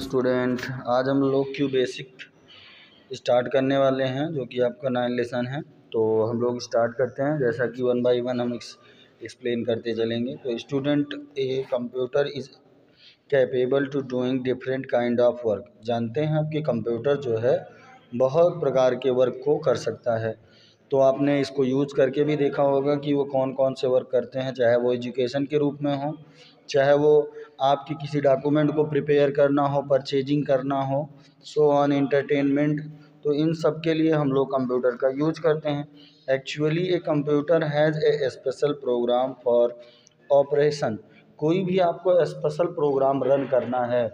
Student, आज हम लोग क्यू बेसिक स्टार्ट करने वाले हैं जो कि आपका 9 लेसन है। तो हम लोग स्टार्ट करते हैं, जैसा कि 1 बाय 1 हम एक्सप्लेन करते चलेंगे। तो student, a computer is capable to doing different kind of work. जानते हैं आप कि कंप्यूटर जो है बहुत प्रकार के वर्क को कर सकता है। तो आपने इसको यूज़ करके भी देखा होगा कि वो कौन कौन से वर्क करते हैं, चाहे वो एजुकेशन के रूप में हो, चाहे वो आपकी किसी डॉक्यूमेंट को प्रिपेयर करना हो, परचेजिंग करना हो, सो ऑन एंटरटेनमेंट। तो इन सब के लिए हम लोग कंप्यूटर का यूज करते हैं। Actually a computer has a special program for operation. कोई भी आपको स्पेशल प्रोग्राम रन करना है,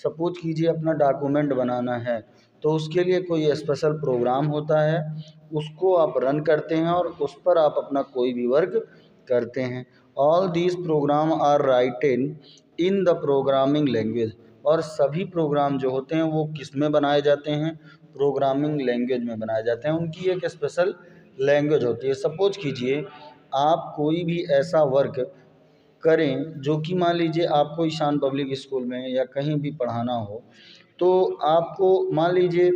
सपोज कीजिए अपना डॉक्यूमेंट बनाना है, तो उसके लिए कोई स्पेशल प्रोग्राम होता है, उसको आप रन करते हैं और उस पर आप अपना कोई भी वर्क करते हैं। All these program are written in the programming language. और सभी प्रोग्राम जो होते हैं वो किस में बनाए जाते हैं? प्रोग्रामिंग लैंग्वेज में बनाए जाते हैं। उनकी एक स्पेशल लैंग्वेज होती है। सपोज कीजिए आप कोई भी ऐसा वर्क करें जो कि मान लीजिए आपको ईशान पब्लिक स्कूल में या कहीं भी पढ़ाना हो, तो आपको मान लीजिए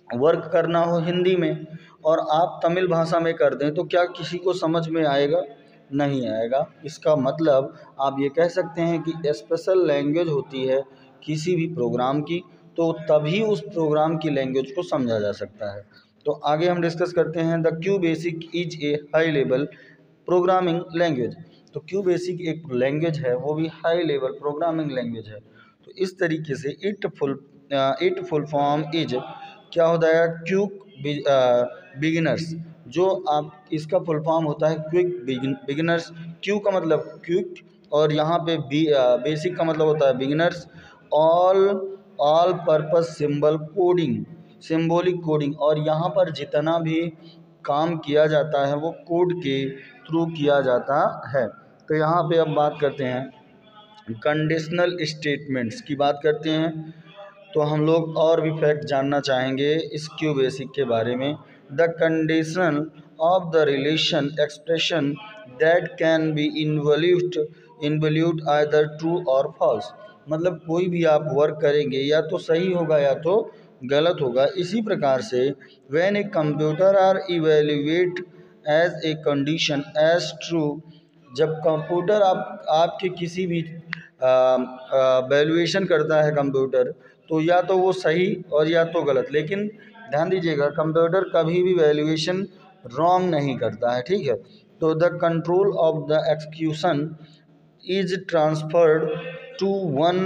वर्क करना हो हिंदी में और आप तमिल भाषा में कर दें, तो क्या किसी को समझ में आएगा? नहीं आएगा। इसका मतलब आप ये कह सकते हैं कि स्पेशल लैंग्वेज होती है किसी भी प्रोग्राम की, तो तभी उस प्रोग्राम की लैंग्वेज को समझा जा सकता है। तो आगे हम डिस्कस करते हैं। The Q basic is a high level programming language. तो क्यू बेसिक एक लैंग्वेज है, वो भी हाई लेवल प्रोग्रामिंग लैंग्वेज है। तो इस तरीके से इट फुल फॉर्म इज क्या होता है? Quick beginners. जो आप इसका फुल फॉर्म होता है क्विक बिगिनर्स। क्यू का मतलब क्विक और यहाँ पे बेसिक का मतलब होता है beginners. All purpose symbol coding, symbolic coding. और यहाँ पर जितना भी काम किया जाता है वो कोड के थ्रू किया जाता है। तो यहाँ पे अब बात करते हैं कंडीशनल स्टेटमेंट्स की बात करते हैं। तो हम लोग और भी फैक्ट जानना चाहेंगे इस क्यू बेसिक के बारे में। The condition of the relation expression that can be involute either true और फॉल्स। मतलब कोई भी आप वर्क करेंगे या तो सही होगा या तो गलत होगा। इसी प्रकार से when a computer are evaluate as a condition as true, जब कंप्यूटर आपके किसी भी वैल्यूएशन करता है कंप्यूटर, तो या तो वो सही और या तो गलत। लेकिन ध्यान दीजिएगा, कंप्यूटर कभी भी वैल्यूएशन रॉन्ग नहीं करता है, ठीक है। तो the control of the execution is transferred to one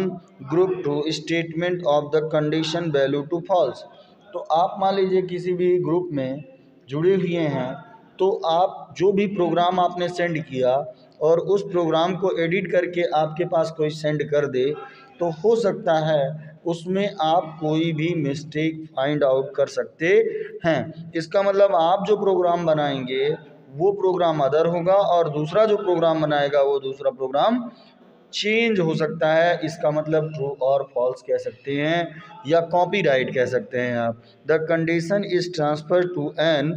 group to statement of the condition value to false. तो आप मान लीजिए किसी भी ग्रुप में जुड़े हुए हैं, तो आप जो भी प्रोग्राम आपने सेंड किया और उस प्रोग्राम को एडिट करके आपके पास कोई सेंड कर दे, तो हो सकता है उसमें आप कोई भी मिस्टेक फाइंड आउट कर सकते हैं। इसका मतलब आप जो प्रोग्राम बनाएंगे वो प्रोग्राम अदर होगा और दूसरा जो प्रोग्राम बनाएगा वो दूसरा प्रोग्राम चेंज हो सकता है। इसका मतलब ट्रू और फॉल्स कह सकते हैं या कॉपीराइट कह सकते हैं आप। The condition is transfer to an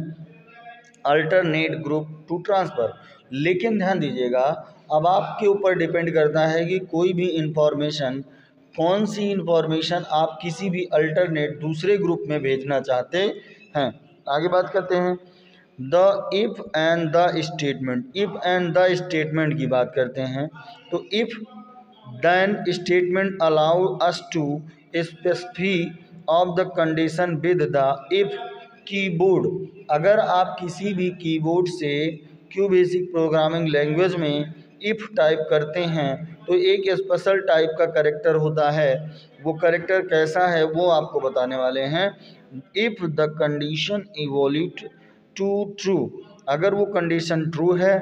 alternate group to transfer. लेकिन ध्यान दीजिएगा, अब आपके ऊपर डिपेंड करता है कि कोई भी इंफॉर्मेशन, कौन सी इंफॉर्मेशन आप किसी भी अल्टरनेट दूसरे ग्रुप में भेजना चाहते हैं। आगे बात करते हैं the if and the statement. If and the statement की बात करते हैं। तो if then statement allow us to specify of the condition with the if keyboard. अगर आप किसी भी कीबोर्ड से क्यू बेसिक प्रोग्रामिंग लैंग्वेज में इफ़ टाइप करते हैं तो एक स्पेशल टाइप का कैरेक्टर होता है। वो कैरेक्टर कैसा है वो आपको बताने वाले हैं। If the condition evaluate to true, अगर वो कंडीशन ट्रू है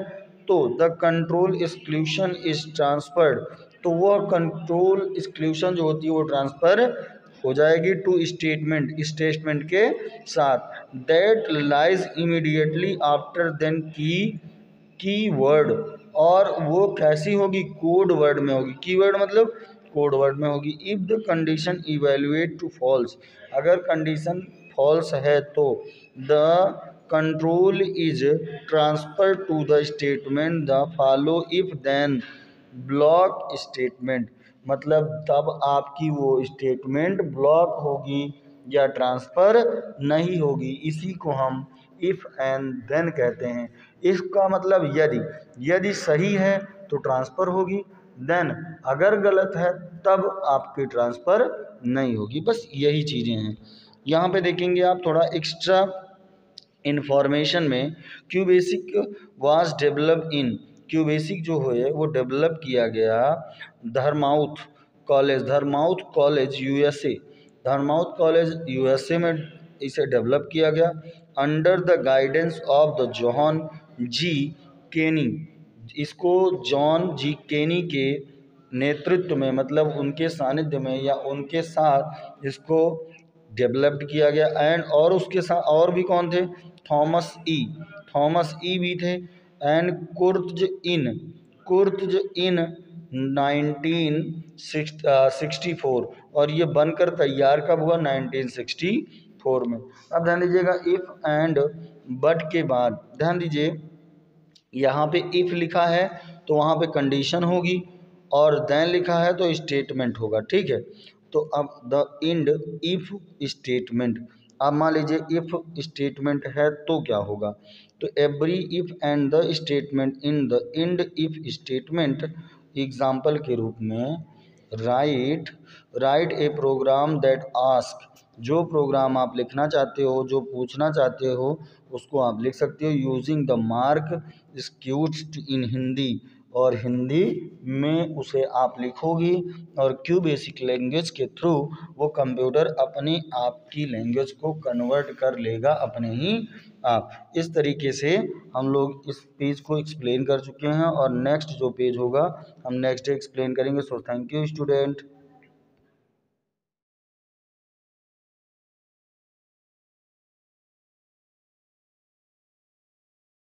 तो the control exclusion is transferred, तो वो कंट्रोल एक्सक्लूशन जो होती है वो ट्रांसफ़र हो जाएगी टू स्टेटमेंट के साथ that lies immediately after then keyword. और वो कैसी होगी? कोड वर्ड में होगी। कीवर्ड मतलब कोड वर्ड में होगी। If the condition evaluate to false, अगर कंडीशन फॉल्स है तो the control is transfer to the statement the follow if then block statement. मतलब तब आपकी वो स्टेटमेंट ब्लॉक होगी या ट्रांसफ़र नहीं होगी। इसी को हम इफ़ एंड देन कहते हैं। इसका मतलब यदि सही है तो ट्रांसफ़र होगी, देन अगर गलत है तब आपकी ट्रांसफ़र नहीं होगी। बस यही चीज़ें हैं। यहाँ पे देखेंगे आप थोड़ा एक्स्ट्रा इन्फॉर्मेशन में, क्यूबेसिक वाज डेवलप इन, क्यूबेसिक जो है वो डेवलप किया गया Dartmouth college USA, Dartmouth college USA में इसे डेवलप किया गया under the guidance of the John G Kenny. इसको जॉन जी केनी के नेतृत्व में, मतलब उनके सानिध्य में या उनके साथ इसको डेवलप्ड किया गया। एंड और उसके साथ और भी कौन थे, थॉमस ई भी थे। एंड कुर्तज इन 1964, और ये बनकर तैयार कब हुआ, 1964 में। अब ध्यान दीजिएगा इफ़ एंड बट के बाद ध्यान दीजिए यहाँ पे इफ़ लिखा है तो वहाँ पे कंडीशन होगी, और देन लिखा है तो स्टेटमेंट होगा, ठीक है। तो अब द इंड इफ स्टेटमेंट, अब मान लीजिए इफ स्टेटमेंट है तो क्या होगा, तो every if and the statement in the end if statement, example के रूप में write a program that ask, जो प्रोग्राम आप लिखना चाहते हो, जो पूछना चाहते हो उसको आप लिख सकते हो यूजिंग द मार्क स्क्यूट्ड इन हिंदी, और हिंदी में उसे आप लिखोगी, और क्यूबेसिक लैंग्वेज के थ्रू वो कंप्यूटर अपने आप की लैंग्वेज को कन्वर्ट कर लेगा अपने ही आप। इस तरीके से हम लोग इस पेज को एक्सप्लेन कर चुके हैं, और नेक्स्ट जो पेज होगा हम नेक्स्ट डे एक्सप्लेन करेंगे। So thank you student.